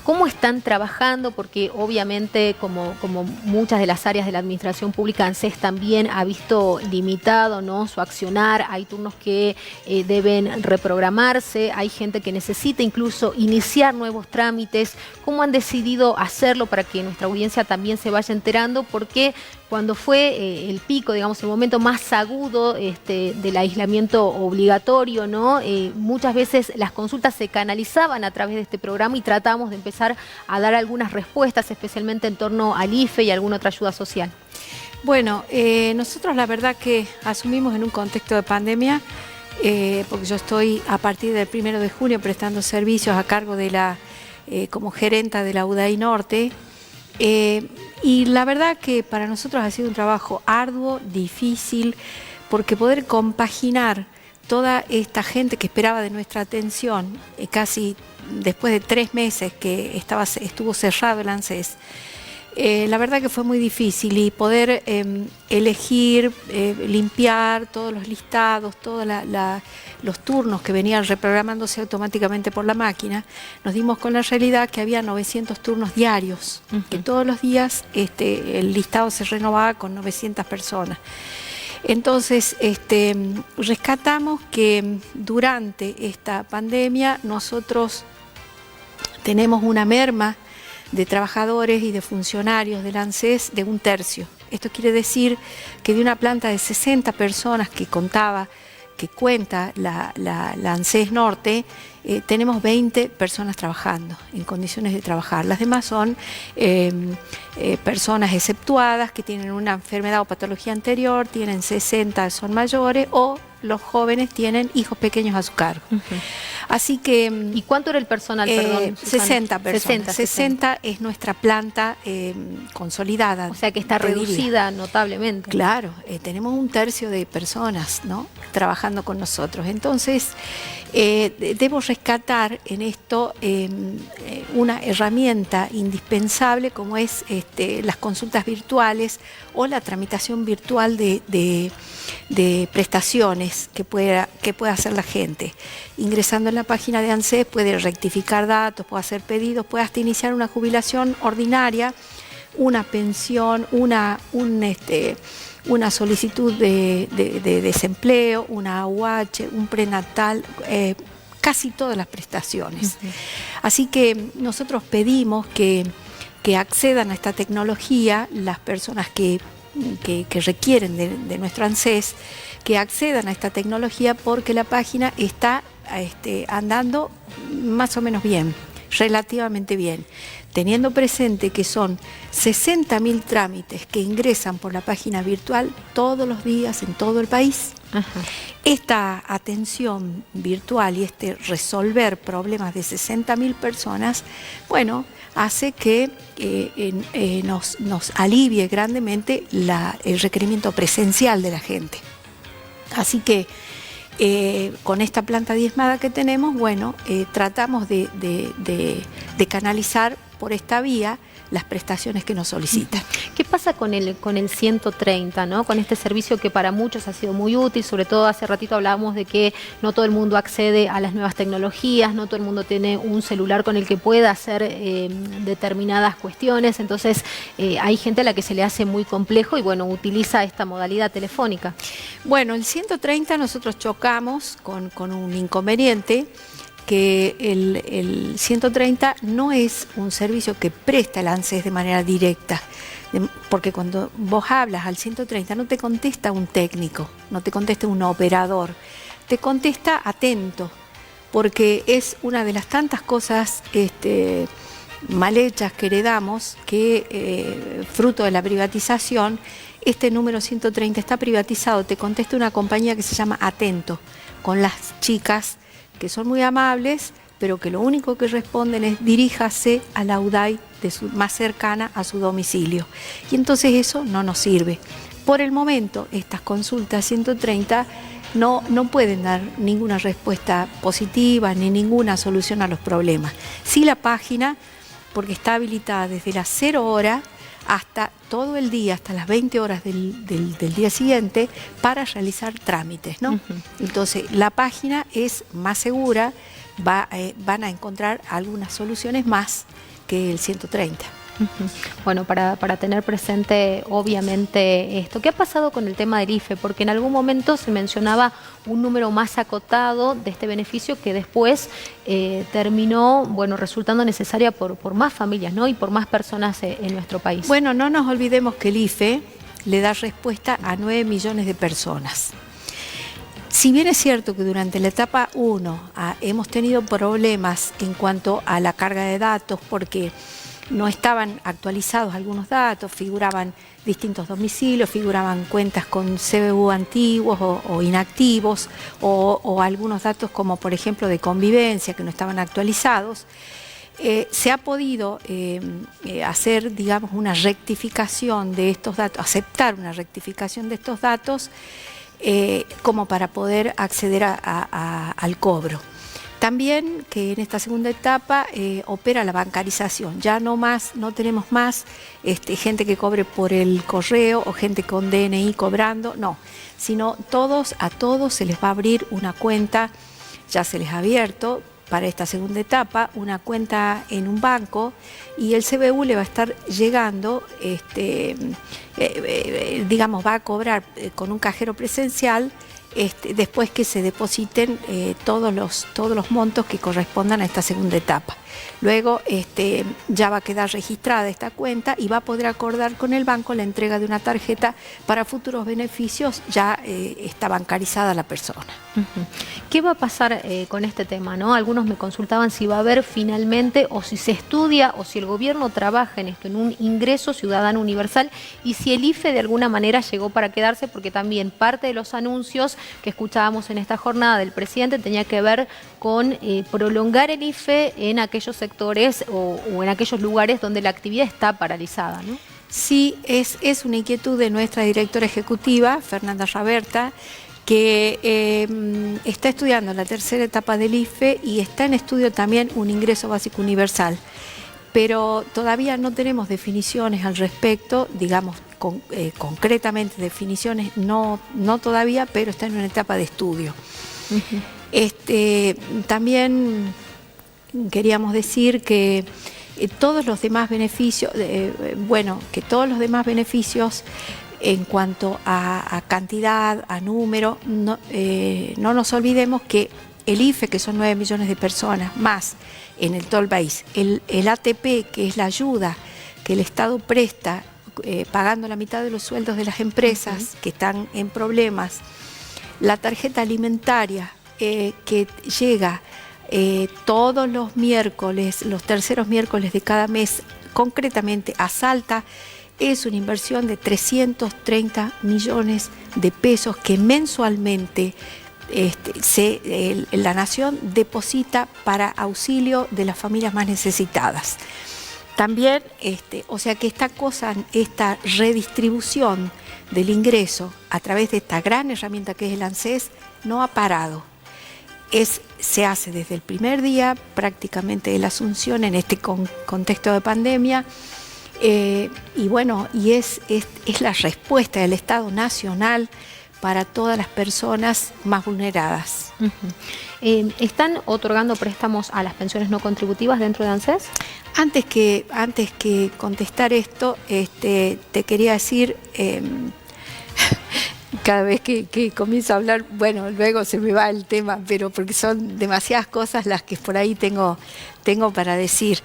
¿cómo están trabajando? Porque obviamente, como muchas de las áreas de la administración pública, ANSES también ha visto limitado, ¿no?, su accionar. Hay turnos que deben reprogramarse, hay gente que necesita incluso iniciar nuevos trámites. ¿Cómo han decidido hacerlo para que nuestra audiencia también se vaya enterando? Porque cuando fue el pico, digamos, el momento más agudo del aislamiento obligatorio, ¿no? Muchas veces las consultas se canalizaban a través de este programa y tratábamos de empezar a dar algunas respuestas, especialmente en torno al IFE y alguna otra ayuda social. Bueno, nosotros la verdad que asumimos en un contexto de pandemia, porque yo estoy a partir del 1 de junio prestando servicios a cargo de como gerenta de la UDAI Norte. Y la verdad que para nosotros ha sido un trabajo arduo, difícil, porque poder compaginar toda esta gente que esperaba de nuestra atención, casi después de 3 meses que estuvo cerrado el ANSES, la verdad que fue muy difícil, y poder elegir, limpiar todos los listados, todos los turnos que venían reprogramándose automáticamente por la máquina, nos dimos con la realidad que había 900 turnos diarios, que todos los días el listado se renovaba con 900 personas. Entonces, rescatamos que durante esta pandemia nosotros tenemos una merma de trabajadores y de funcionarios del ANSES de 1/3. Esto quiere decir que de una planta de 60 personas que cuenta la ANSES Norte, tenemos 20 personas trabajando, en condiciones de trabajar. Las demás son personas exceptuadas que tienen una enfermedad o patología anterior, tienen 60, son mayores, o los jóvenes tienen hijos pequeños a su cargo. Así que... ¿Y cuánto era el personal, perdón, Susana? 60 personas. 60 es nuestra planta consolidada. O sea que está reducida notablemente. Claro, tenemos 1/3 de personas, ¿no?, trabajando con nosotros. Entonces, debo rescatar en esto una herramienta indispensable como es las consultas virtuales o la tramitación virtual de prestaciones que pueda hacer la gente. Ingresando en la página de ANSES puede rectificar datos, puede hacer pedidos, puede hasta iniciar una jubilación ordinaria, una pensión, una solicitud de desempleo, una AUH, un prenatal, casi todas las prestaciones. Así que nosotros pedimos que accedan a esta tecnología las personas que requieren de nuestro ANSES, que accedan a esta tecnología, porque la página está andando más o menos bien, relativamente bien, teniendo presente que son 60.000 trámites que ingresan por la página virtual todos los días en todo el país. Esta atención virtual y resolver problemas de 60.000 personas, bueno, hace que nos alivie grandemente el requerimiento presencial de la gente. Así que con esta planta diezmada que tenemos, bueno, tratamos de canalizar por esta vía las prestaciones que nos solicitan. ¿Qué pasa con el 130, ¿no? Con este servicio que para muchos ha sido muy útil, sobre todo hace ratito hablábamos de que no todo el mundo accede a las nuevas tecnologías, no todo el mundo tiene un celular con el que pueda hacer determinadas cuestiones, entonces hay gente a la que se le hace muy complejo y bueno, utiliza esta modalidad telefónica. Bueno, el 130 nosotros chocamos con un inconveniente, que el 130 no es un servicio que presta el ANSES de manera directa, porque cuando vos hablas al 130 no te contesta un técnico, no te contesta un operador, te contesta atento, porque es una de las tantas cosas mal hechas que heredamos, que fruto de la privatización, este número 130 está privatizado, te contesta una compañía que se llama Atento, con las chicas que son muy amables, pero que lo único que responden es diríjase a la UDAI más cercana a su domicilio. Y entonces eso no nos sirve. Por el momento, estas consultas 130 no pueden dar ninguna respuesta positiva ni ninguna solución a los problemas. Sí la página, porque está habilitada desde las 0 horas hasta todo el día, hasta las 20 horas del día siguiente, para realizar trámites, ¿no? Entonces, la página es más segura, van a encontrar algunas soluciones más que el 130. Bueno, para tener presente obviamente esto. ¿Qué ha pasado con el tema del IFE? Porque en algún momento se mencionaba un número más acotado de este beneficio que después terminó, bueno, resultando necesaria por más familias, ¿no? Y por más personas en nuestro país. Bueno, no nos olvidemos que el IFE le da respuesta a 9 millones de personas. Si bien es cierto que durante la etapa 1 hemos tenido problemas en cuanto a la carga de datos, porque no estaban actualizados algunos datos, figuraban distintos domicilios, figuraban cuentas con CBU antiguos o inactivos, o algunos datos como por ejemplo de convivencia que no estaban actualizados. Se ha podido hacer, digamos, una rectificación de estos datos, aceptar una rectificación de estos datos como para poder acceder al cobro. También que en esta segunda etapa opera la bancarización. Ya no tenemos más gente que cobre por el correo o gente con DNI cobrando, no, sino a todos se les va a abrir una cuenta, ya se les ha abierto para esta segunda etapa, una cuenta en un banco, y el CBU le va a estar llegando, digamos, va a cobrar con un cajero presencial, después que se depositen todos los montos que correspondan a esta segunda etapa. Luego ya va a quedar registrada esta cuenta y va a poder acordar con el banco la entrega de una tarjeta para futuros beneficios, ya está bancarizada la persona. ¿Qué va a pasar con este tema, ¿no? Algunos me consultaban si va a haber finalmente, o si se estudia, o si el gobierno trabaja en esto, en un ingreso ciudadano universal, y si el IFE de alguna manera llegó para quedarse, porque también parte de los anuncios que escuchábamos en esta jornada del presidente tenía que ver con prolongar el IFE en aquellos sectores o en aquellos lugares donde la actividad está paralizada, ¿no? Sí, es una inquietud de nuestra directora ejecutiva, Fernanda Raberta, que está estudiando la tercera etapa del IFE y está en estudio también un ingreso básico universal. Pero todavía no tenemos definiciones al respecto, digamos, concretamente definiciones, no todavía, pero está en una etapa de estudio. También queríamos decir que todos los demás beneficios, en cuanto a cantidad, a número, no nos olvidemos que el IFE, que son 9 millones de personas más en todo el país, el ATP, que es la ayuda que el Estado presta pagando la mitad de los sueldos de las empresas que están en problemas, la tarjeta alimentaria que llega todos los miércoles, los terceros miércoles de cada mes, concretamente a Salta, es una inversión de 330 millones de pesos que mensualmente la Nación deposita para auxilio de las familias más necesitadas. También, o sea que esta redistribución del ingreso a través de esta gran herramienta que es el ANSES no ha parado. Se hace desde el primer día prácticamente de la asunción en este contexto de pandemia. Y bueno, y es la respuesta del Estado Nacional para todas las personas más vulneradas. ¿Están otorgando préstamos a las pensiones no contributivas dentro de ANSES? Antes que contestar esto, te quería decir, cada vez que comienzo a hablar, bueno, luego se me va el tema, pero porque son demasiadas cosas las que por ahí tengo para decir.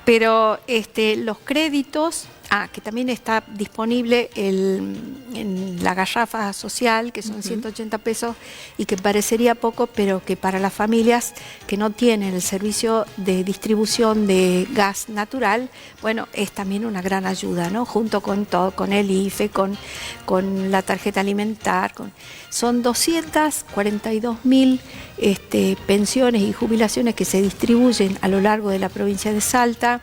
Pero los créditos, que también está disponible en la garrafa social, que son 180 pesos, y que parecería poco, pero que para las familias que no tienen el servicio de distribución de gas natural, bueno, es también una gran ayuda, ¿no? Junto con todo, con el IFE, con la tarjeta alimentar, son 242.000 pensiones y jubilaciones que se distribuyen a lo largo de la provincia de Salta.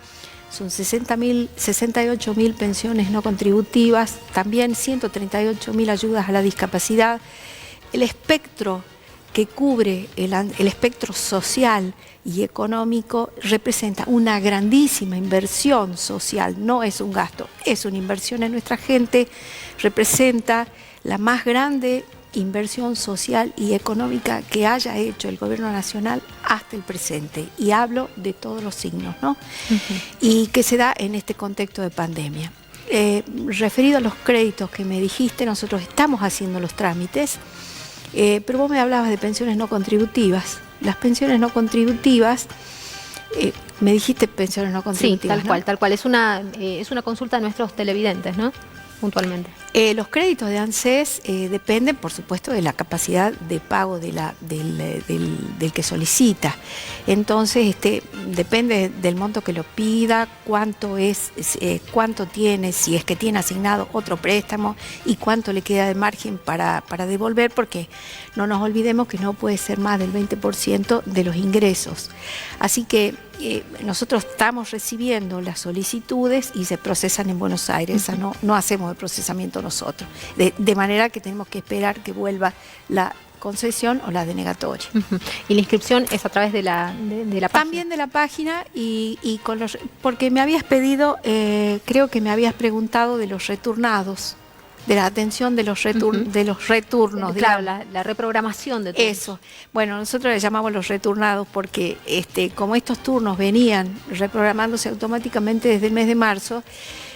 Son 68.000 pensiones no contributivas, también 138.000 ayudas a la discapacidad. El espectro que cubre el espectro social y económico representa una grandísima inversión social, no es un gasto, es una inversión en nuestra gente, representa la más grande inversión social y económica que haya hecho el Gobierno Nacional hasta el presente, y hablo de todos los signos, ¿no? Y que se da en este contexto de pandemia. Referido a los créditos que me dijiste, nosotros estamos haciendo los trámites, pero vos me hablabas de pensiones no contributivas. Las pensiones no contributivas, me dijiste pensiones no contributivas, sí, tal cual. Es una consulta de nuestros televidentes, ¿no? Puntualmente. Los créditos de ANSES dependen, por supuesto, de la capacidad de pago del que solicita. Entonces, depende del monto que lo pida, cuánto tiene, si es que tiene asignado otro préstamo y cuánto le queda de margen para devolver, porque no nos olvidemos que no puede ser más del 20% de los ingresos. Así que nosotros estamos recibiendo las solicitudes y se procesan en Buenos Aires, no hacemos el procesamiento nosotros, de manera que tenemos que esperar que vuelva la concesión o la denegatoria. Y la inscripción es a través de la página. También de la página y con porque me habías pedido, creo que me habías preguntado de los retornados, de la atención de los retornos. Claro, la reprogramación de turnos. Eso. Bueno, nosotros le llamamos los retornados porque como estos turnos venían reprogramándose automáticamente desde el mes de marzo,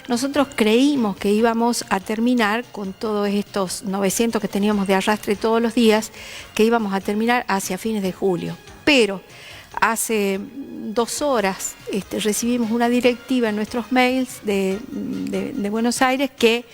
nosotros creímos que íbamos a terminar con todos estos 900 que teníamos de arrastre todos los días, que íbamos a terminar hacia fines de julio. Pero hace 2 horas recibimos una directiva en nuestros mails de Buenos Aires que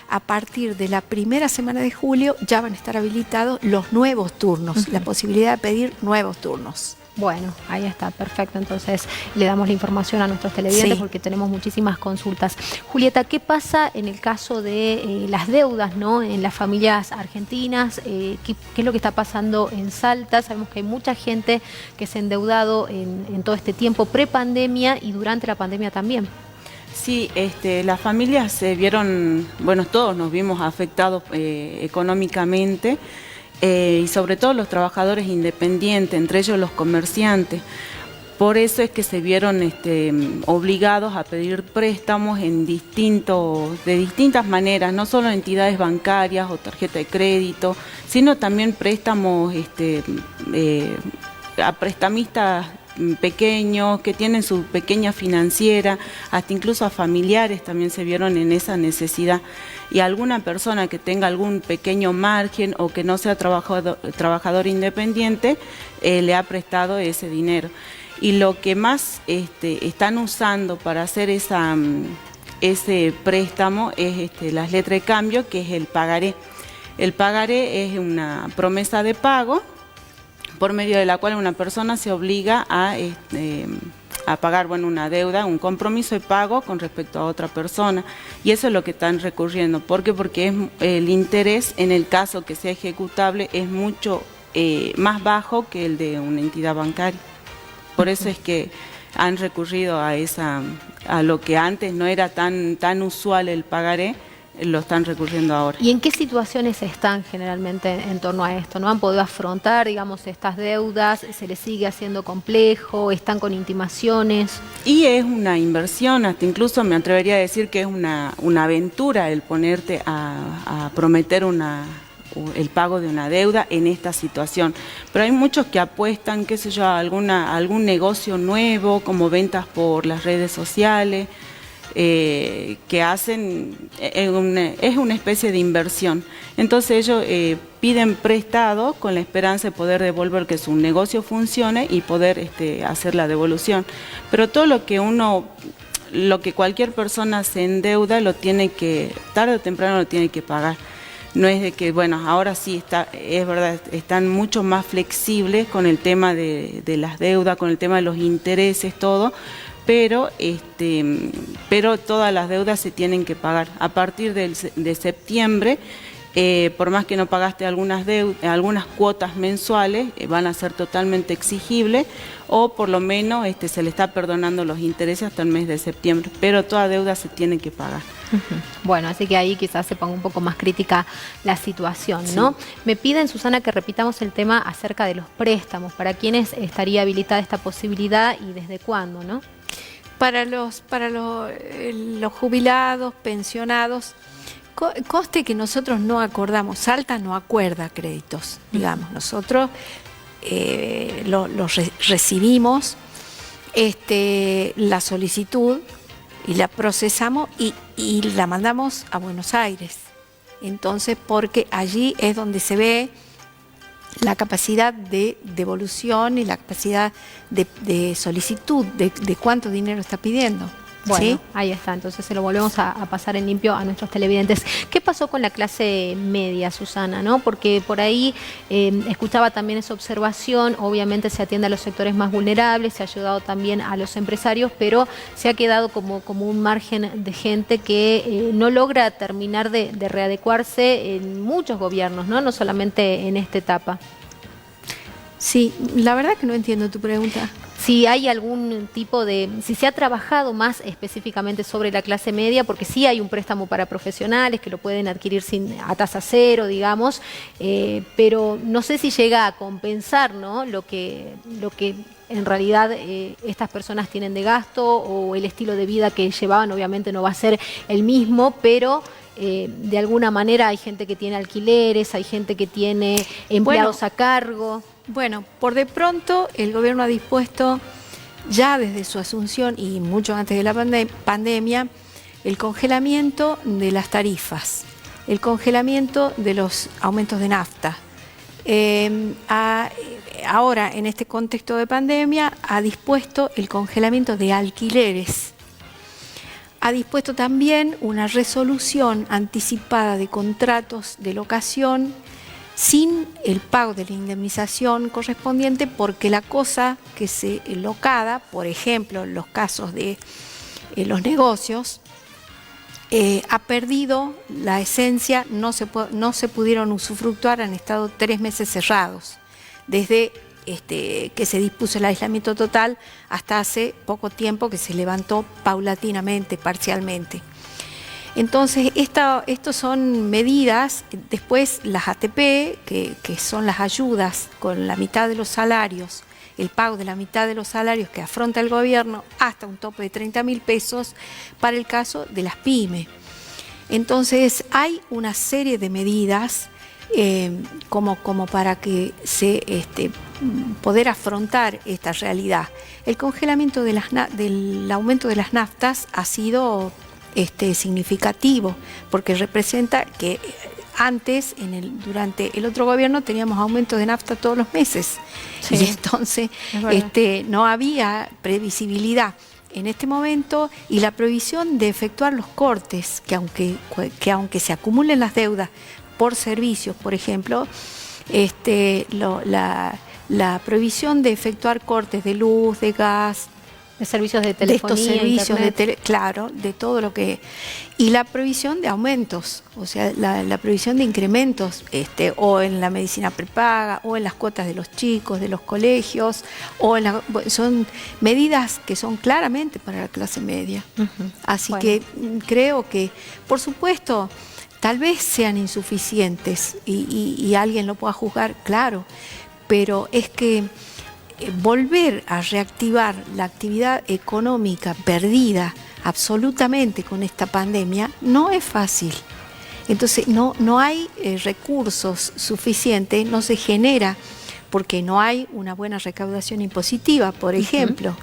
a partir de la primera semana de julio ya van a estar habilitados los nuevos turnos, la posibilidad de pedir nuevos turnos. Bueno, ahí está, perfecto. Entonces le damos la información a nuestros televidentes, sí, porque tenemos muchísimas consultas. Julieta, ¿qué pasa en el caso de las deudas, ¿no?, en las familias argentinas? ¿Qué es lo que está pasando en Salta? Sabemos que hay mucha gente que se ha endeudado en todo este tiempo pre-pandemia y durante la pandemia también. Sí, las familias se vieron, bueno, todos nos vimos afectados económicamente, y sobre todo los trabajadores independientes, entre ellos los comerciantes. Por eso es que se vieron obligados a pedir préstamos de distintas maneras, no solo entidades bancarias o tarjeta de crédito, sino también préstamos a prestamistas pequeños que tienen su pequeña financiera, hasta incluso a familiares también se vieron en esa necesidad, y alguna persona que tenga algún pequeño margen o que no sea trabajador independiente le ha prestado ese dinero. Y lo que más están usando para hacer ese préstamo es las letras de cambio, que es el pagaré. El pagaré es una promesa de pago por medio de la cual una persona se obliga a pagar, bueno, una deuda, un compromiso de pago con respecto a otra persona, y eso es lo que están recurriendo. ¿Por qué? Porque el interés, en el caso que sea ejecutable, es mucho más bajo que el de una entidad bancaria. Por eso es que han recurrido a lo que antes no era tan usual el pagaré, lo están recurriendo ahora. ¿Y en qué situaciones están generalmente en torno a esto? ¿No han podido afrontar, digamos, estas deudas? ¿Se les sigue haciendo complejo? ¿Están con intimaciones? Y es una inversión, hasta incluso me atrevería a decir que es una aventura el ponerte a prometer el pago de una deuda en esta situación. Pero hay muchos que apuestan, qué sé yo, a algún negocio nuevo, como ventas por las redes sociales, que hacen, es una especie de inversión. Entonces ellos piden prestado con la esperanza de poder devolver, que su negocio funcione y poder hacer la devolución. Pero todo lo que cualquier persona se endeuda, lo tiene que, tarde o temprano lo tiene que pagar. No es de que, bueno, ahora sí es verdad, están mucho más flexibles con el tema de las deudas, con el tema de los intereses, todo, pero todas las deudas se tienen que pagar. A partir de septiembre, por más que no pagaste algunas cuotas mensuales, van a ser totalmente exigibles, o por lo menos se le está perdonando los intereses hasta el mes de septiembre, pero toda deuda se tiene que pagar. Bueno, así que ahí quizás se ponga un poco más crítica la situación, ¿no? Sí. Me piden, Susana, que repitamos el tema acerca de los préstamos. ¿Para quiénes estaría habilitada esta posibilidad y desde cuándo, no? Para los jubilados, pensionados, conste que nosotros no acordamos, Salta no acuerda créditos, digamos, nosotros recibimos la solicitud y la procesamos y la mandamos a Buenos Aires. Entonces, porque allí es donde se ve la capacidad de devolución y la capacidad de solicitud de cuánto dinero está pidiendo. Bueno, ¿sí? Ahí está, entonces se lo volvemos a pasar en limpio a nuestros televidentes. ¿Qué pasó con la clase media, Susana? ¿No? Porque por ahí escuchaba también esa observación, obviamente se atiende a los sectores más vulnerables, se ha ayudado también a los empresarios, pero se ha quedado como un margen de gente que no logra terminar de readecuarse en muchos gobiernos, ¿no? No solamente en esta etapa. Sí, la verdad que no entiendo tu pregunta. Si hay algún tipo si se ha trabajado más específicamente sobre la clase media, porque sí hay un préstamo para profesionales que lo pueden adquirir a tasa cero, digamos, pero no sé si llega a compensar, ¿no? lo que en realidad estas personas tienen de gasto, o el estilo de vida que llevaban obviamente no va a ser el mismo, pero de alguna manera hay gente que tiene alquileres, hay gente que tiene empleados a cargo. Bueno, por de pronto el gobierno ha dispuesto ya desde su asunción y mucho antes de la pandemia el congelamiento de las tarifas, el congelamiento de los aumentos de nafta. Ahora, en este contexto de pandemia, ha dispuesto el congelamiento de alquileres. Ha dispuesto también una resolución anticipada de contratos de locación sin el pago de la indemnización correspondiente, porque la cosa que se locada, por ejemplo, en los casos de los negocios, ha perdido la esencia, no se pudieron usufructuar, han estado 3 meses cerrados, desde que se dispuso el aislamiento total hasta hace poco tiempo que se levantó paulatinamente, parcialmente. Entonces, estos son medidas. Después las ATP, que son las ayudas con la mitad de los salarios, el pago de la mitad de los salarios que afronta el gobierno, hasta un tope de 30.000 pesos para el caso de las pymes. Entonces, hay una serie de medidas como para que poder afrontar esta realidad. El congelamiento del aumento de las naftas ha sido significativo, porque representa que antes, durante el otro gobierno, teníamos aumentos de nafta todos los meses, sí. Y entonces no había previsibilidad en este momento, y la prohibición de efectuar los cortes, que aunque se acumulen las deudas por servicios, por ejemplo, la prohibición de efectuar cortes de luz, de gas, De servicios de telefonía, de estos servicios, internet. claro, de todo lo que... Y la previsión de aumentos, o sea, la previsión de incrementos, o en la medicina prepaga, o en las cuotas de los chicos, de los colegios, son medidas que son claramente para la clase media. Así que creo que, por supuesto, tal vez sean insuficientes y alguien lo pueda juzgar, claro, pero es que volver a reactivar la actividad económica perdida absolutamente con esta pandemia no es fácil. Entonces no hay recursos suficientes, no se genera porque no hay una buena recaudación impositiva, por ejemplo.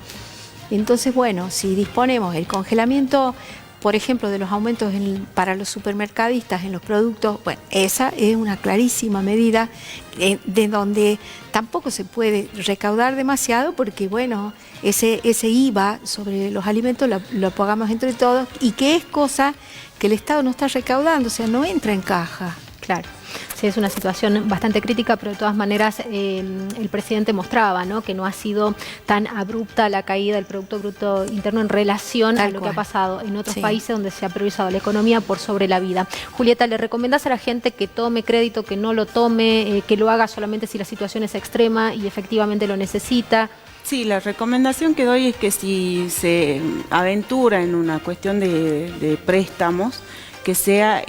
Entonces, bueno, si disponemos el congelamiento, por ejemplo, de los aumentos para los supermercadistas en los productos, bueno, esa es una clarísima medida de donde tampoco se puede recaudar demasiado porque, bueno, ese IVA sobre los alimentos lo pagamos entre todos y que es cosa que el Estado no está recaudando, o sea, no entra en caja. Claro. Sí, es una situación bastante crítica, pero de todas maneras el presidente mostraba, ¿no?, que no ha sido tan abrupta la caída del Producto Bruto Interno en relación a lo que ha pasado en otros países donde se ha priorizado la economía por sobre la vida. Julieta, ¿le recomendás a la gente que tome crédito, que no lo tome, que lo haga solamente si la situación es extrema y efectivamente lo necesita? Sí, la recomendación que doy es que si se aventura en una cuestión de préstamos, que sea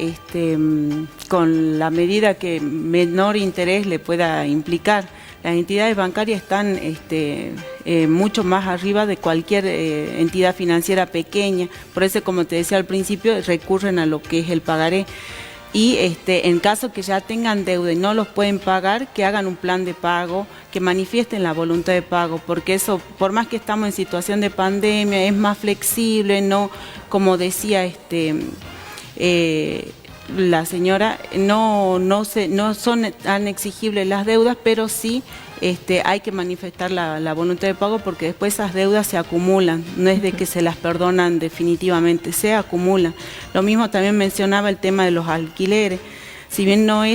con la medida que menor interés le pueda implicar. Las entidades bancarias están mucho más arriba de cualquier entidad financiera pequeña, por eso, como te decía al principio, recurren a lo que es el pagaré. Y en caso que ya tengan deuda y no los pueden pagar, que hagan un plan de pago, que manifiesten la voluntad de pago, porque eso, por más que estamos en situación de pandemia, es más flexible, no, como decía la señora, no son tan exigibles las deudas, pero sí hay que manifestar la voluntad de pago porque después esas deudas se acumulan, no es de que se las perdonan definitivamente, se acumulan. Lo mismo también mencionaba el tema de los alquileres, si bien no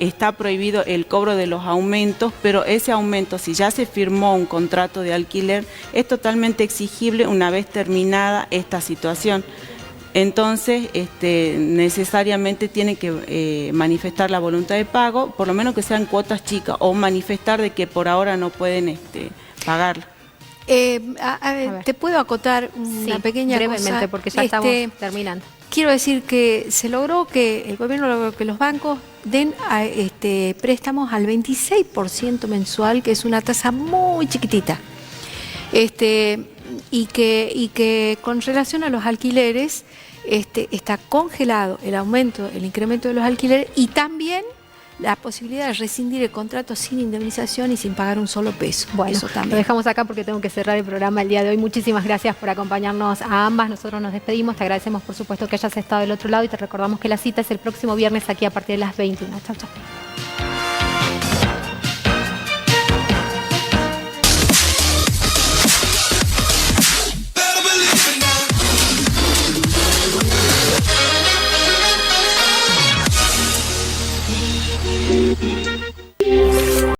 está prohibido el cobro de los aumentos, pero ese aumento, si ya se firmó un contrato de alquiler, es totalmente exigible una vez terminada esta situación. Entonces, necesariamente tiene que manifestar la voluntad de pago, por lo menos que sean cuotas chicas, o manifestar de que por ahora no pueden pagarlo. Te puedo acotar una pequeña brevemente, cosa, porque ya estamos terminando. Quiero decir que se logró que el gobierno logró que los bancos den préstamos al 26% mensual, que es una tasa muy chiquitita. Y que con relación a los alquileres está congelado el aumento, el incremento de los alquileres y también la posibilidad de rescindir el contrato sin indemnización y sin pagar un solo peso. Bueno, eso también. Lo dejamos acá porque tengo que cerrar el programa el día de hoy. Muchísimas gracias por acompañarnos a ambas. Nosotros nos despedimos. Te agradecemos, por supuesto, que hayas estado del otro lado y te recordamos que la cita es el próximo viernes aquí a partir de las 21. Chau, chau. Thank you.